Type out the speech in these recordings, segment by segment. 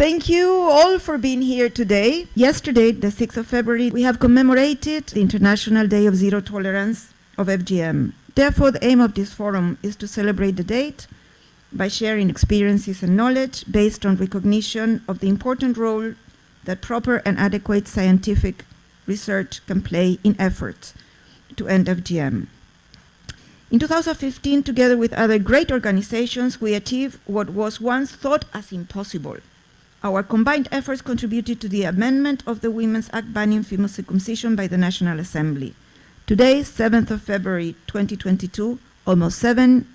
Thank you all for being here today. Yesterday, the 6th of February, we have commemorated the International Day of Zero Tolerance of FGM. Therefore, the aim of this forum is to celebrate the date by sharing experiences and knowledge based on recognition of the important role that proper and adequate scientific research can play in efforts to end FGM. In 2015, together with other great organizations, we achieved what was once thought as impossible. Our combined efforts contributed to the amendment of the Women's Act banning female circumcision by the National Assembly. Today, 7th of February 2022, almost 7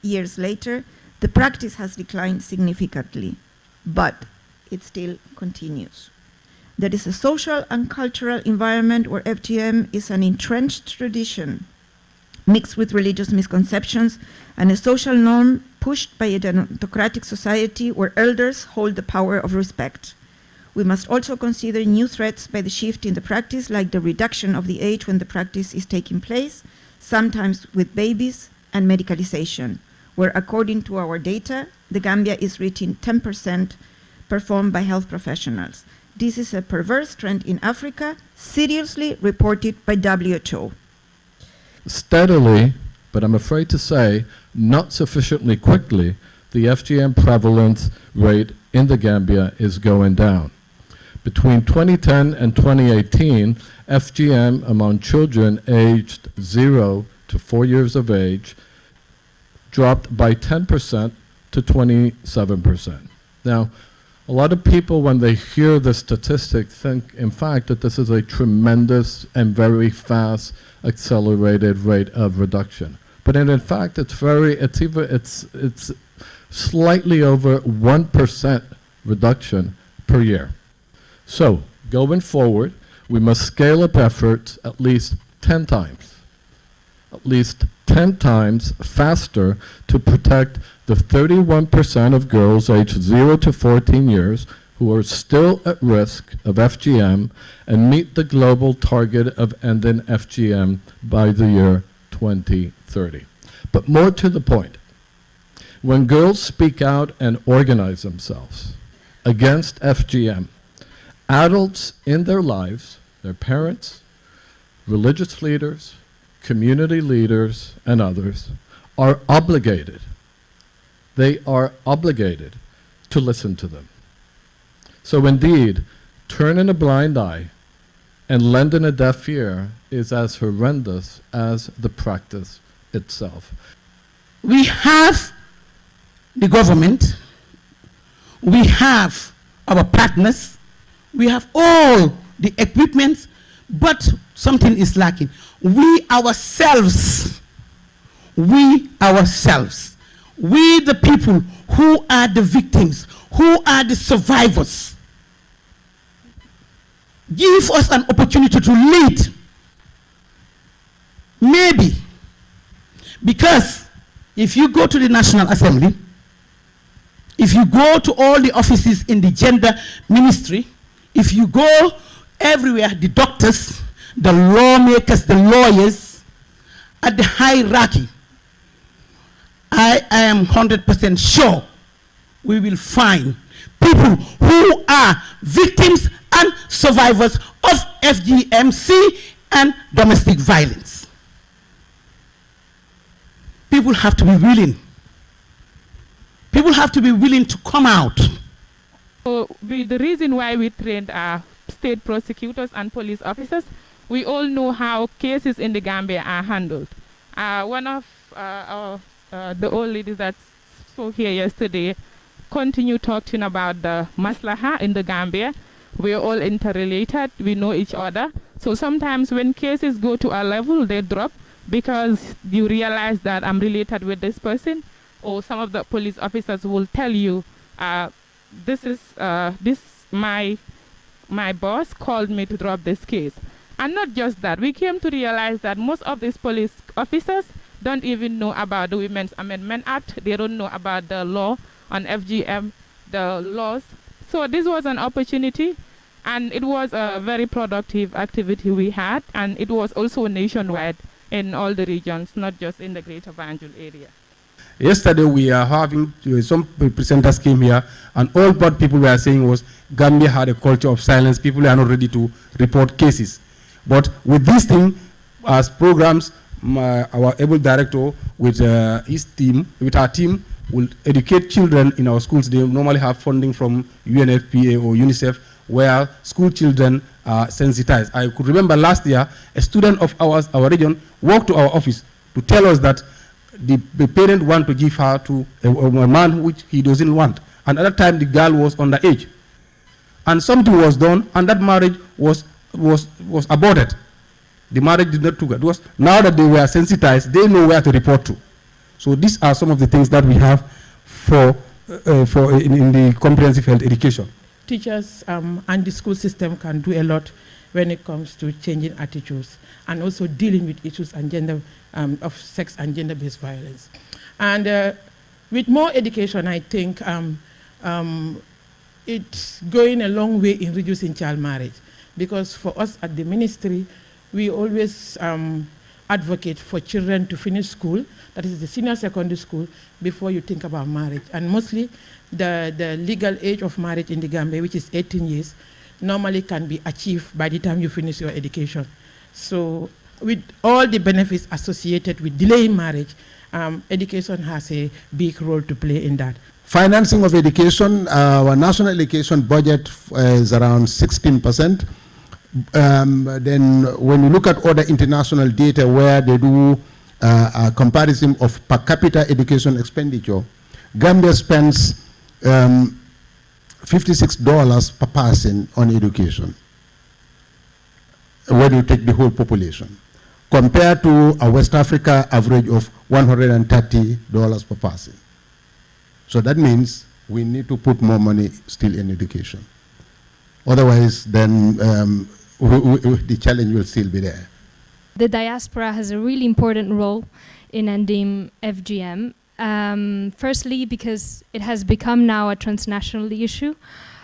years later, the practice has declined significantly, but it still continues. There is a social and cultural environment where FGM is an entrenched tradition mixed with religious misconceptions and a social norm pushed by a democratic society where elders hold the power of respect. We must also consider new threats by the shift in the practice, like the reduction of the age when the practice is taking place, sometimes with babies, and medicalization, where according to our data, the Gambia is reaching 10% performed by health professionals. This is a perverse trend in Africa, seriously reported by WHO. Steadily, but I'm afraid to say, not sufficiently quickly, the FGM prevalence rate in the Gambia is going down. Between 2010 and 2018, FGM among children aged 0 to 4 years of age dropped by 10% to 27%. Now, a lot of people, when they hear the statistic, think, in fact, that this is a tremendous and very fast, accelerated rate of reduction. But in fact, it's slightly over 1% reduction per year. So, going forward, we must scale up efforts at least 10 times faster to protect the 31% of girls aged 0 to 14 years who are still at risk of FGM and meet the global target of ending FGM by the year 2030. But more to the point, when girls speak out and organize themselves against FGM, adults in their lives, their parents, religious leaders, community leaders, and others, are obligated. They are obligated to listen to them. So indeed, turning a blind eye and lending a deaf ear is as horrendous as the practice itself. We have the government, we have our partners, we have all the equipment, but something is lacking. We ourselves, we the people who are the victims, who are the survivors, give us an opportunity to lead. Maybe, because if you go to the National Assembly, if you go to all the offices in the gender ministry, if you go everywhere, the doctors, the lawmakers, the lawyers, at the hierarchy, I am 100% sure we will find people who are victims and survivors of FGMC and domestic violence. People have to be willing. People have to be willing to come out. So the reason why we trained our state prosecutors and police officers, we all know how cases in the Gambia are handled. One of the old ladies that spoke here yesterday continue talking about the maslaha in the Gambia. We're all interrelated, we know each other. So sometimes when cases go to a level, they drop because you realize that I'm related with this person, or some of the police officers will tell you, my boss called me to drop this case. And not just that, we came to realize that most of these police officers don't even know about the Women's Amendment Act. They don't know about the law on FGM, the laws. So this was an opportunity, and it was a very productive activity we had, and it was also nationwide in all the regions, not just in the Greater Banjul area. Yesterday we are having, some presenters came here and all what people were saying was Gambia had a culture of silence. People are not ready to report cases. But with this thing, as programs, our able director with his team, with our team, will educate children in our schools. They normally have funding from UNFPA or UNICEF where school children are sensitized. I could remember last year, a student of ours, our region, walked to our office to tell us that the parent want to give her to a man which he doesn't want. And at that time, the girl was underage. And something was done, and that marriage was aborted. The marriage did not took. It was now that they were sensitized, they know where to report to. So these are some of the things that we have in the comprehensive health education. Teachers and the school system can do a lot when it comes to changing attitudes and also dealing with issues and gender of sex and gender-based violence. And with more education, I think it's going a long way in reducing child marriage, because for us at the ministry, we always advocate for children to finish school, that is the senior secondary school, before you think about marriage. And mostly the legal age of marriage in the Gambia, which is 18 years, normally can be achieved by the time you finish your education. So with all the benefits associated with delaying marriage, education has a big role to play in that. Financing of education, our national education budget is around 16%. Then when you look at other international data where they do a comparison of per capita education expenditure, Gambia spends $56 per person on education when you take the whole population, compared to a West Africa average of $130 per person. So that means we need to put more money still in education. Otherwise, then the challenge will still be there. The diaspora has a really important role in ending FGM. Firstly, because it has become now a transnational issue.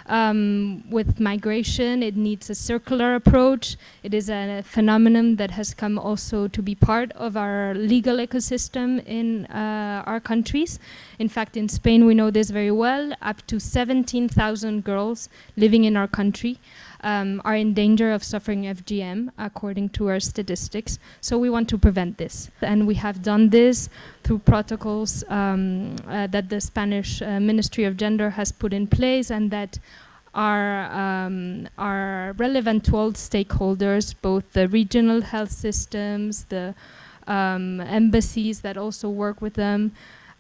With migration, it needs a circular approach. It is a phenomenon that has come also to be part of our legal ecosystem in our countries. In fact, in Spain, we know this very well. Up to 17,000 girls living in our country are in danger of suffering FGM, according to our statistics. So we want to prevent this. And we have done this through protocols that the Spanish Ministry of Gender has put in place, and that are relevant to all stakeholders, both the regional health systems, the embassies that also work with them.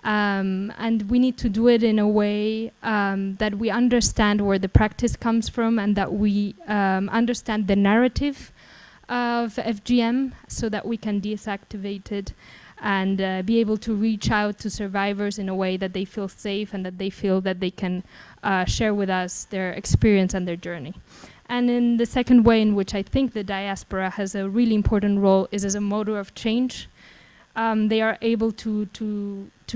And we need to do it in a way that we understand where the practice comes from, and that we understand the narrative of FGM so that we can deactivate it and be able to reach out to survivors in a way that they feel safe and that they feel that they can share with us their experience and their journey. And in the second way in which I think the diaspora has a really important role is as a motor of change. They are able to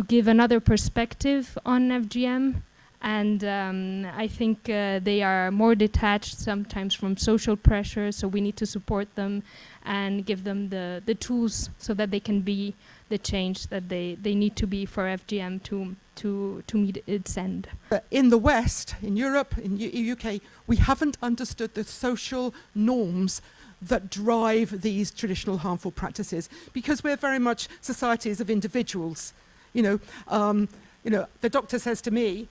give another perspective on FGM, and I think they are more detached sometimes from social pressure, so we need to support them and give them the tools so that they can be the change that they need to be for FGM to meet its end. In the West, in Europe, in UK, we haven't understood the social norms that drive these traditional harmful practices, because we're very much societies of individuals. The doctor says to me,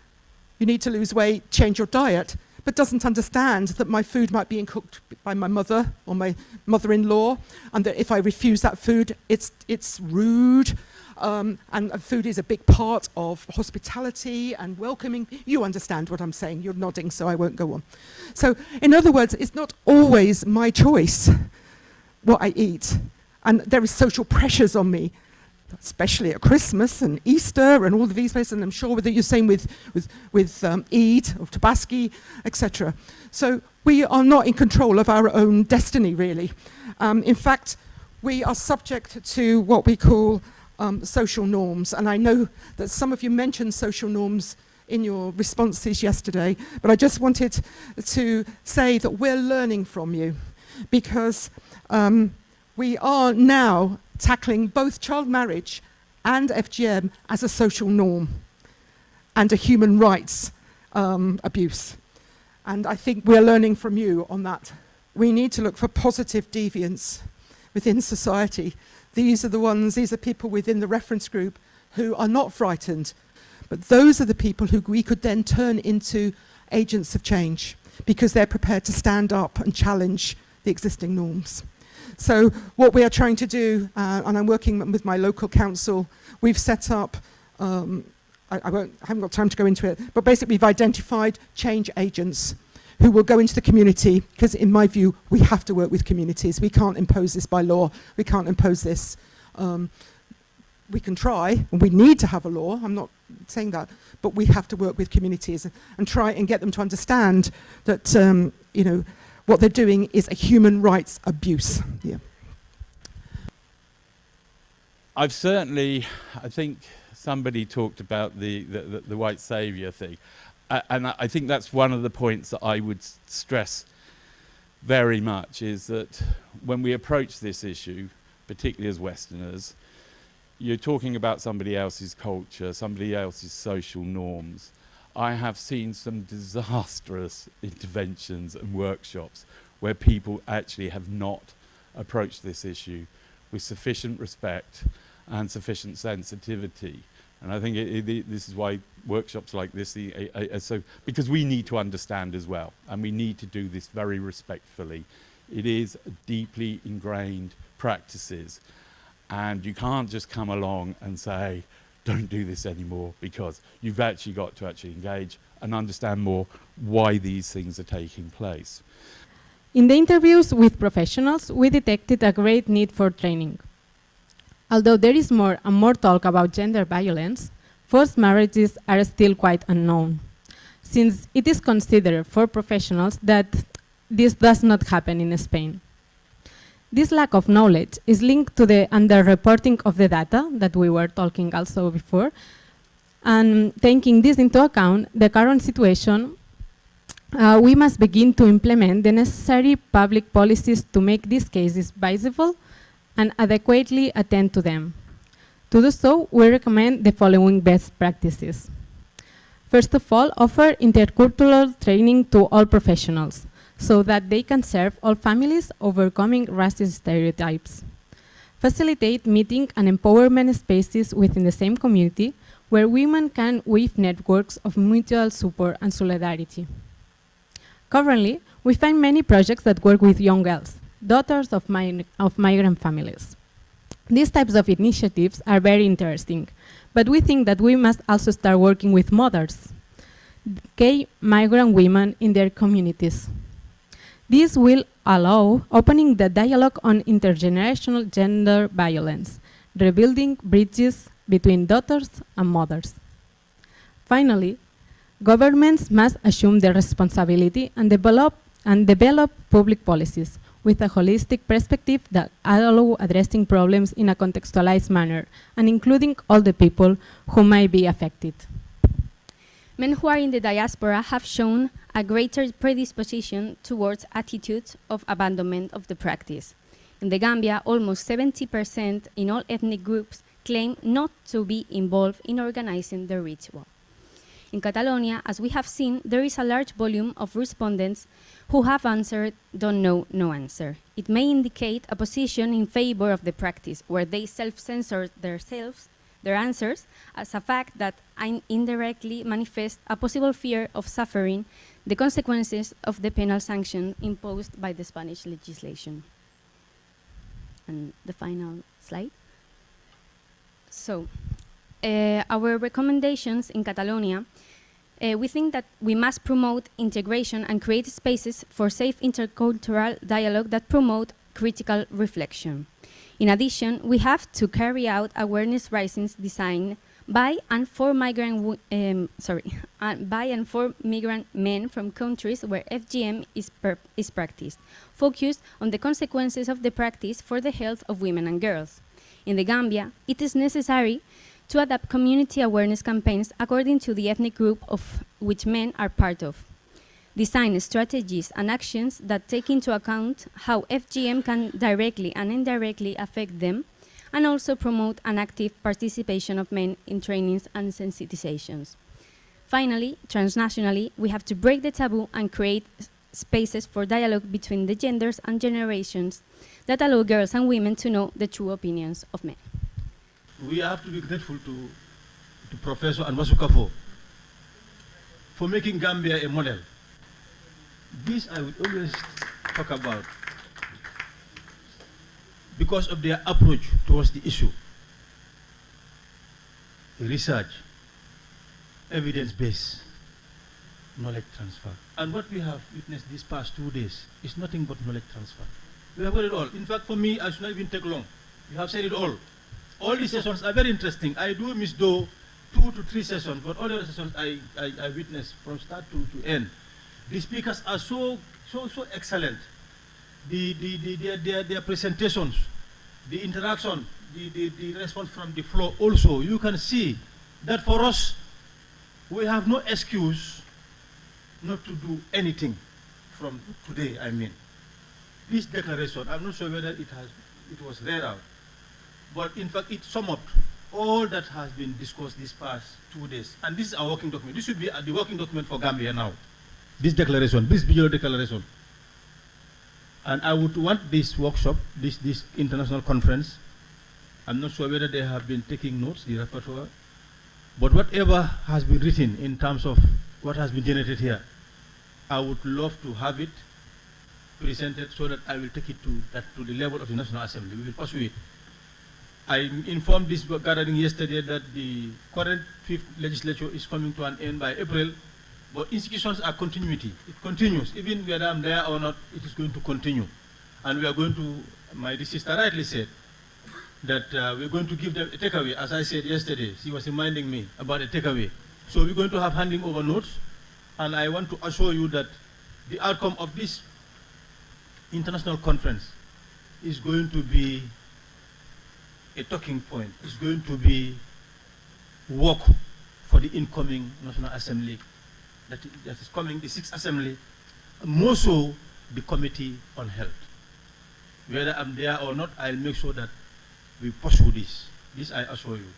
you need to lose weight, change your diet, but doesn't understand that my food might be cooked by my mother or my mother-in-law, and that if I refuse that food, it's rude. And food is a big part of hospitality and welcoming. You understand what I'm saying. You're nodding, so I won't go on. So, in other words, it's not always my choice what I eat. And there is social pressures on me, especially at Christmas and Easter and all of these places, and I'm sure that you're saying with Eid, or Tabaski, etc. So we are not in control of our own destiny, really. In fact, we are subject to what we call social norms, and I know that some of you mentioned social norms in your responses yesterday, but I just wanted to say that we're learning from you, because we are now tackling both child marriage and FGM as a social norm and a human rights abuse. And I think we're learning from you on that. We need to look for positive deviance within society. These are people within the reference group who are not frightened, but those are the people who we could then turn into agents of change because they're prepared to stand up and challenge the existing norms. So what we are trying to do, and I'm working with my local council, we've set up, I haven't got time to go into it, but basically we've identified change agents who will go into the community, because in my view, we have to work with communities. We can't impose this by law. We can't impose this. We can try, and we need to have a law. I'm not saying that, but we have to work with communities and try and get them to understand that, what they're doing is a human rights abuse. Yeah. I think somebody talked about the white saviour thing. And I think that's one of the points that I would stress very much, is that when we approach this issue, particularly as Westerners, you're talking about somebody else's culture, somebody else's social norms. I have seen some disastrous interventions and workshops where people actually have not approached this issue with sufficient respect and sufficient sensitivity. And I think this is why workshops like this are so, because we need to understand as well, and we need to do this very respectfully. It is deeply ingrained practices, and you can't just come along and say, don't do this anymore, because you've actually got to engage and understand more why these things are taking place. In the interviews with professionals, we detected a great need for training. Although there is more and more talk about gender violence, forced marriages are still quite unknown, since it is considered for professionals that this does not happen in Spain. This lack of knowledge is linked to the underreporting of the data that we were talking also before, and taking this into account, the current situation, we must begin to implement the necessary public policies to make these cases visible and adequately attend to them. To do so, we recommend the following best practices. First of all, offer intercultural training to all professionals so that they can serve all families overcoming racist stereotypes. Facilitate meeting and empowerment spaces within the same community where women can weave networks of mutual support and solidarity. Currently, we find many projects that work with young girls, daughters of migrant families. These types of initiatives are very interesting, but we think that we must also start working with mothers, gay migrant women in their communities. This will allow opening the dialogue on intergenerational gender violence, rebuilding bridges between daughters and mothers. Finally, governments must assume their responsibility and develop public policies with a holistic perspective that allow addressing problems in a contextualized manner and including all the people who may be affected. Men who are in the diaspora have shown a greater predisposition towards attitudes of abandonment of the practice. In the Gambia, almost 70% in all ethnic groups claim not to be involved in organizing the ritual. In Catalonia, as we have seen, there is a large volume of respondents who have answered don't know, no answer. It may indicate a position in favor of the practice, where they self-censor their answers, as a fact that indirectly manifest a possible fear of suffering the consequences of the penal sanction imposed by the Spanish legislation. And the final slide. So, our recommendations in Catalonia, we think that we must promote integration and create spaces for safe intercultural dialogue that promote critical reflection. In addition, we have to carry out awareness raisings designed by and for migrant men from countries where FGM is practiced, focused on the consequences of the practice for the health of women and girls. In the Gambia, it is necessary to adapt community awareness campaigns according to the ethnic group of which men are part of. Design strategies and actions that take into account how FGM can directly and indirectly affect them, and also promote an active participation of men in trainings and sensitizations. Finally, transnationally, we have to break the taboo and create spaces for dialogue between the genders and generations that allow girls and women to know the true opinions of men. We have to be grateful to Professor Anwasukafo for making Gambia a model. This I would always talk about because of their approach towards the issue. Research, evidence-based, knowledge transfer. And what we have witnessed these past 2 days is nothing but knowledge transfer. We have got it all. In fact, for me, I should not even take long. You have said it all. All these sessions are very interesting. I do miss though 2 to 3 sessions, but all the other sessions I witnessed from start to end. The speakers are so excellent. Their presentations, the interaction, the response from the floor also, you can see that for us, we have no excuse not to do anything from today, I mean. This declaration, I'm not sure whether it was read out, but in fact it summed up all that has been discussed these past 2 days. And this is our working document. This should be the working document for Gambia now. This declaration, this visual declaration. And I would want this workshop, this international conference, I'm not sure whether they have been taking notes, the rapporteur, but whatever has been written in terms of what has been generated here, I would love to have it presented so that I will take it to the level of the National Assembly. We will pursue it. I informed this gathering yesterday that the current 5th legislature is coming to an end by April, but institutions are continuity. It continues. Even whether I'm there or not, it is going to continue. And we are going to, my sister rightly said, that we're going to give them a takeaway. As I said yesterday, she was reminding me about a takeaway. So we're going to have handing over notes, and I want to assure you that the outcome of this international conference is going to be a talking point. It's going to be work for the incoming National Assembly that is coming, the 6th Assembly, more so the Committee on Health. Whether I'm there or not, I'll make sure that we pursue this. This I assure you.